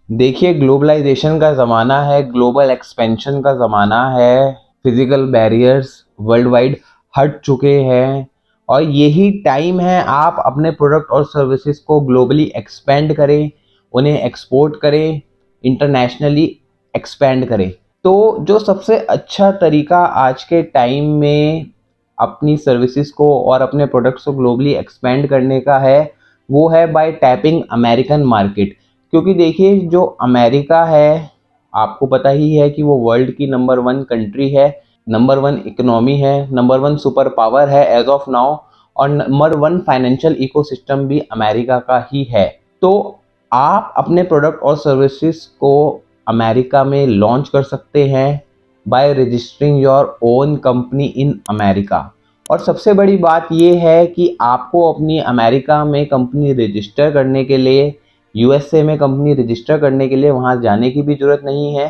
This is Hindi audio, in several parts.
देखिए, ग्लोबलाइजेशन का ज़माना है, ग्लोबल एक्सपेंशन का ज़माना है, फिजिकल बैरियर्स वर्ल्ड वाइड हट चुके हैं और यही टाइम है आप अपने प्रोडक्ट और सर्विसेज को ग्लोबली एक्सपेंड करें, उन्हें एक्सपोर्ट करें, इंटरनेशनली एक्सपेंड करें। तो जो सबसे अच्छा तरीका आज के टाइम में अपनी सर्विसेज को और अपने प्रोडक्ट्स को ग्लोबली एक्सपेंड करने का है, वो है बाय टैपिंग अमेरिकन मार्केट। क्योंकि देखिए, जो अमेरिका है, आपको पता ही है कि वो वर्ल्ड की नंबर 1 कंट्री है, नंबर 1 इकोनॉमी है, नंबर 1 सुपर पावर है एज ऑफ नाउ, और नंबर 1 फाइनेंशियल इकोसिस्टम भी अमेरिका का ही है। तो आप अपने प्रोडक्ट और सर्विसेज को अमेरिका में लॉन्च कर सकते हैं by registering your own company in America. और सबसे बड़ी बात ये है कि आपको अपनी अमेरिका में कंपनी रजिस्टर करने के लिए, यूएसए में कंपनी रजिस्टर करने के लिए वहाँ जाने की भी ज़रूरत नहीं है।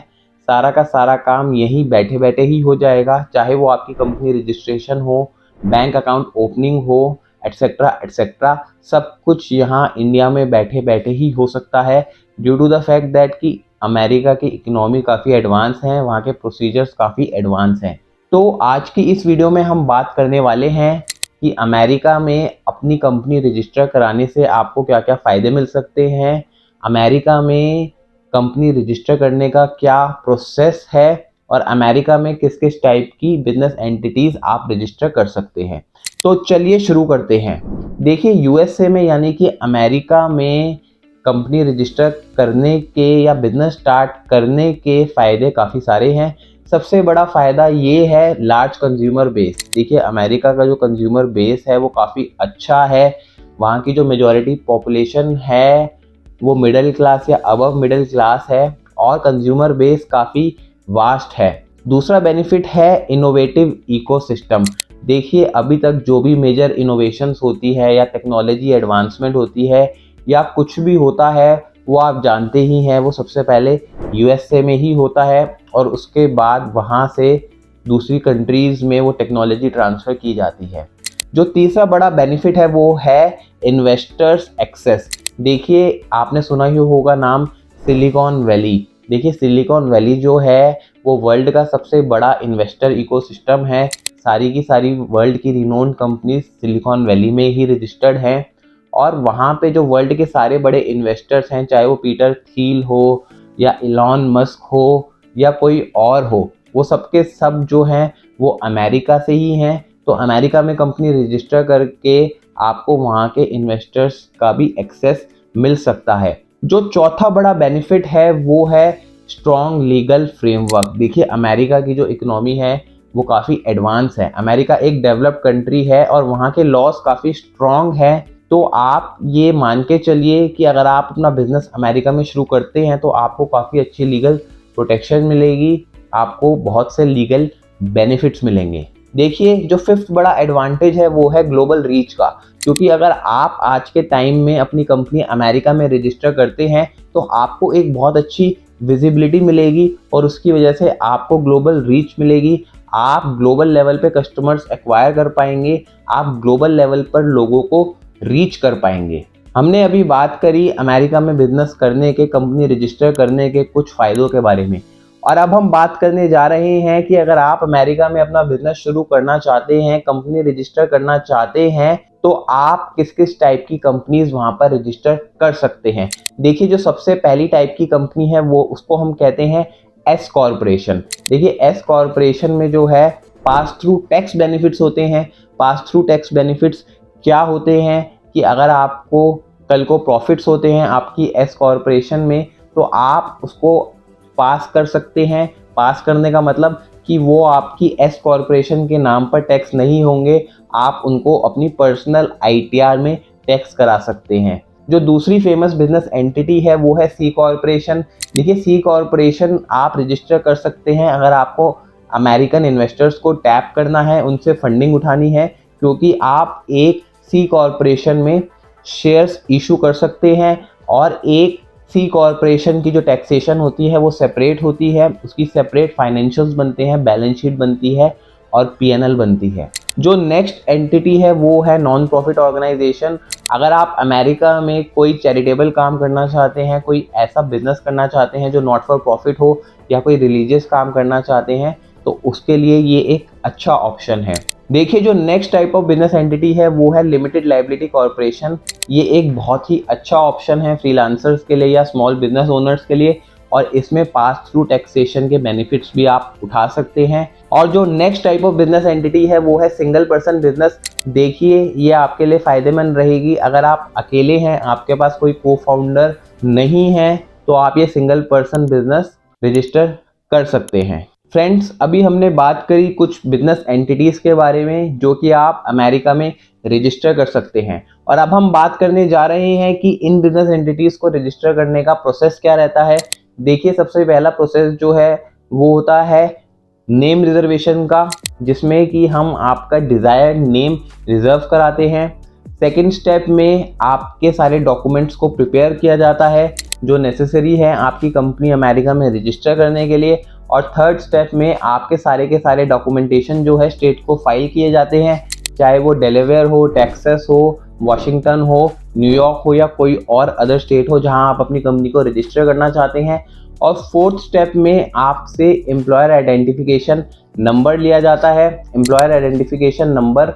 सारा का सारा काम यहीं बैठे बैठे ही हो जाएगा, चाहे वो आपकी कंपनी रजिस्ट्रेशन हो, बैंक अकाउंट ओपनिंग हो, एटसेट्रा एटसेट्रा। सब कुछ यहाँ इंडिया में बैठे बैठे ही हो सकता है, due to the fact that कि अमेरिका की इकोनॉमी काफ़ी एडवांस है, वहाँ के प्रोसीजर्स काफ़ी एडवांस हैं। तो आज की इस वीडियो में हम बात करने वाले हैं कि अमेरिका में अपनी कंपनी रजिस्टर कराने से आपको क्या क्या फ़ायदे मिल सकते हैं, अमेरिका में कंपनी रजिस्टर करने का क्या प्रोसेस है, और अमेरिका में किस किस टाइप की बिजनेस एंटिटीज़ आप रजिस्टर कर सकते हैं। तो चलिए शुरू करते हैं। देखिए, यूएसए में यानी कि अमेरिका में कंपनी रजिस्टर करने के या बिजनेस स्टार्ट करने के फ़ायदे काफ़ी सारे हैं। सबसे बड़ा फ़ायदा ये है लार्ज कंज्यूमर बेस। देखिए, अमेरिका का जो कंज्यूमर बेस है वो काफ़ी अच्छा है। वहाँ की जो मेजॉरिटी पॉपुलेशन है वो मिडिल क्लास या अबव मिडिल क्लास है और कंज्यूमर बेस काफ़ी वास्ट है। दूसरा बेनिफिट है इनोवेटिव इकोसिस्टम। देखिए, अभी तक जो भी मेजर इनोवेशंस होती है या टेक्नोलॉजी एडवांसमेंट होती है या कुछ भी होता है, वो आप जानते ही हैं, वो सबसे पहले यूएसए में ही होता है और उसके बाद वहाँ से दूसरी कंट्रीज़ में वो टेक्नोलॉजी ट्रांसफ़र की जाती है। जो तीसरा बड़ा बेनिफिट है वो है इन्वेस्टर्स एक्सेस। देखिए, आपने सुना ही होगा नाम सिलिकॉन वैली। देखिए, सिलिकॉन वैली जो है वो वर्ल्ड का सबसे बड़ा इन्वेस्टर इकोसिस्टम है। सारी की सारी वर्ल्ड की रिनोन्ड कंपनीज सिलिकॉन वैली में ही रजिस्टर्ड हैं और वहाँ पे जो वर्ल्ड के सारे बड़े इन्वेस्टर्स हैं, चाहे वो पीटर थिल हो या इलॉन मस्क हो या कोई और हो, वो सब के सब जो हैं वो अमेरिका से ही हैं। तो अमेरिका में कंपनी रजिस्टर करके आपको वहाँ के इन्वेस्टर्स का भी एक्सेस मिल सकता है। जो चौथा बड़ा बेनिफिट है वो है स्ट्रॉन्ग लीगल फ्रेमवर्क। देखिए, अमेरिका की जो इकोनॉमी है वो काफ़ी एडवांस है। अमेरिका एक डेवलप्ड कंट्री है और वहाँ के लॉज काफ़ी स्ट्रॉन्ग है। तो आप ये मान के चलिए कि अगर आप अपना बिजनेस अमेरिका में शुरू करते हैं तो आपको काफ़ी अच्छी लीगल प्रोटेक्शन मिलेगी, आपको बहुत से लीगल बेनिफिट्स मिलेंगे। देखिए, जो फिफ्थ बड़ा एडवांटेज है वो है ग्लोबल रीच का। क्योंकि अगर आप आज के टाइम में अपनी कंपनी अमेरिका में रजिस्टर करते हैं तो आपको एक बहुत अच्छी विजिबिलिटी मिलेगी और उसकी वजह से आपको ग्लोबल रीच मिलेगी। आप ग्लोबल लेवल पे कस्टमर्स एक्वायर कर पाएंगे, आप ग्लोबल लेवल पर लोगों को रीच कर पाएंगे। हमने अभी बात करी अमेरिका में बिजनेस करने के, कंपनी रजिस्टर करने के कुछ फ़ायदों के बारे में, और अब हम बात करने जा रहे हैं कि अगर आप अमेरिका में अपना बिजनेस शुरू करना चाहते हैं, कंपनी रजिस्टर करना चाहते हैं, तो आप किस किस टाइप की कंपनीज वहां पर रजिस्टर कर सकते हैं। देखिए, जो सबसे पहली टाइप की कंपनी है वो उसको हम कहते हैं एस कॉरपोरेशन। देखिए, एस कॉरपोरेशन में जो है पास थ्रू टैक्स बेनिफिट्स होते हैं। पास थ्रू टैक्स बेनिफिट्स क्या होते हैं कि अगर आपको कल को प्रॉफिट्स होते हैं आपकी एस कॉरपोरेशन में, तो आप उसको पास कर सकते हैं। पास करने का मतलब कि वो आपकी एस कॉरपोरेशन के नाम पर टैक्स नहीं होंगे, आप उनको अपनी पर्सनल आईटीआर में टैक्स करा सकते हैं। जो दूसरी फेमस बिजनेस एंटिटी है वो है सी कॉरपोरेशन। देखिए, सी कॉरपोरेशन आप रजिस्टर कर सकते हैं अगर आपको अमेरिकन इन्वेस्टर्स को टैप करना है, उनसे फंडिंग उठानी है, क्योंकि आप एक सी कॉरपोरेशन में शेयर्स इशू कर सकते हैं और एक सी कॉरपोरेशन की जो टैक्सेशन होती है वो सेपरेट होती है, उसकी सेपरेट फाइनेंशियल्स बनते हैं, बैलेंस शीट बनती है और पीएनएल बनती है। जो नेक्स्ट एंटिटी है वो है नॉन प्रॉफिट ऑर्गेनाइजेशन। अगर आप अमेरिका में कोई चैरिटेबल काम करना चाहते हैं, कोई ऐसा बिजनेस करना चाहते हैं जो नॉट फॉर प्रॉफिट हो, या कोई रिलीजियस काम करना चाहते हैं, तो उसके लिए ये एक अच्छा ऑप्शन है। देखिए, जो next type of business entity है वो है लिमिटेड लायबिलिटी कॉर्पोरेशन। ये एक बहुत ही अच्छा ऑप्शन है फ्रीलांसर्स के लिए या स्मॉल बिजनेस ओनर्स के लिए, और इसमें पास थ्रू टैक्सेशन के बेनिफिट्स भी आप उठा सकते हैं। और जो next type of business entity है वो है सिंगल पर्सन बिजनेस। देखिए, ये आपके लिए फ़ायदेमंद रहेगी। अगर आप अकेले हैं, आपके पास कोई को फाउंडर नहीं है, तो आप ये सिंगल पर्सन बिजनेस रजिस्टर कर सकते हैं। फ्रेंड्स, अभी हमने बात करी कुछ बिजनेस एंटिटीज़ के बारे में जो कि आप अमेरिका में रजिस्टर कर सकते हैं, और अब हम बात करने जा रहे हैं कि इन बिजनेस एंटिटीज़ को रजिस्टर करने का प्रोसेस क्या रहता है। देखिए, सबसे पहला प्रोसेस जो है वो होता है नेम रिजर्वेशन का, जिसमें कि हम आपका डिज़ायर्ड नेम रिजर्व कराते हैं। सेकंड स्टेप में आपके सारे डॉक्यूमेंट्स को प्रिपेयर किया जाता है जो नेसेसरी है आपकी कंपनी अमेरिका में रजिस्टर करने के लिए। और थर्ड स्टेप में आपके सारे के सारे डॉक्यूमेंटेशन जो है स्टेट को फाइल किए जाते हैं, चाहे वो डेलावेयर हो, टेक्सास हो, वाशिंगटन हो, न्यूयॉर्क हो, या कोई और अदर स्टेट हो जहां आप अपनी कंपनी को रजिस्टर करना चाहते हैं। और फोर्थ स्टेप में आपसे एम्प्लॉयर आइडेंटिफिकेशन नंबर लिया जाता है। एम्प्लॉयर आइडेंटिफिकेशन नंबर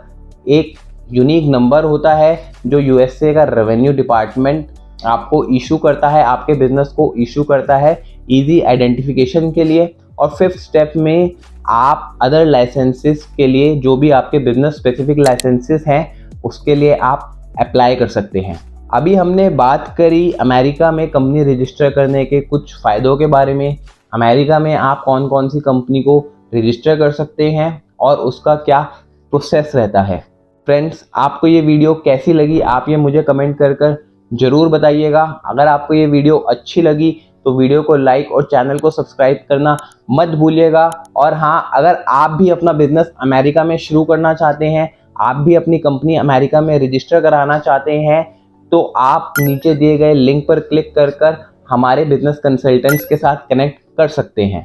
एक यूनिक नंबर होता है जो यूएसए का रेवेन्यू डिपार्टमेंट आपको इशू करता है, आपके बिजनेस को इशू करता है इजी आइडेंटिफिकेशन के लिए। और फिफ्थ स्टेप में आप अदर लाइसेंसेस के लिए, जो भी आपके बिजनेस स्पेसिफिक लाइसेंसेस हैं, उसके लिए आप अप्लाई कर सकते हैं। अभी हमने बात करी अमेरिका में कंपनी रजिस्टर करने के कुछ फ़ायदों के बारे में। अमेरिका में आप कौन कौन सी कंपनी को रजिस्टर कर सकते हैं और उसका क्या प्रोसेस रहता है। फ्रेंड्स, आपको ये वीडियो कैसी लगी आप ये मुझे कमेंट कर ज़रूर बताइएगा। अगर आपको ये वीडियो अच्छी लगी तो वीडियो को लाइक और चैनल को सब्सक्राइब करना मत भूलिएगा। और हाँ, अगर आप भी अपना बिजनेस अमेरिका में शुरू करना चाहते हैं, आप भी अपनी कंपनी अमेरिका में रजिस्टर कराना चाहते हैं, तो आप नीचे दिए गए लिंक पर क्लिक कर हमारे बिजनेस कंसल्टेंट्स के साथ कनेक्ट कर सकते हैं।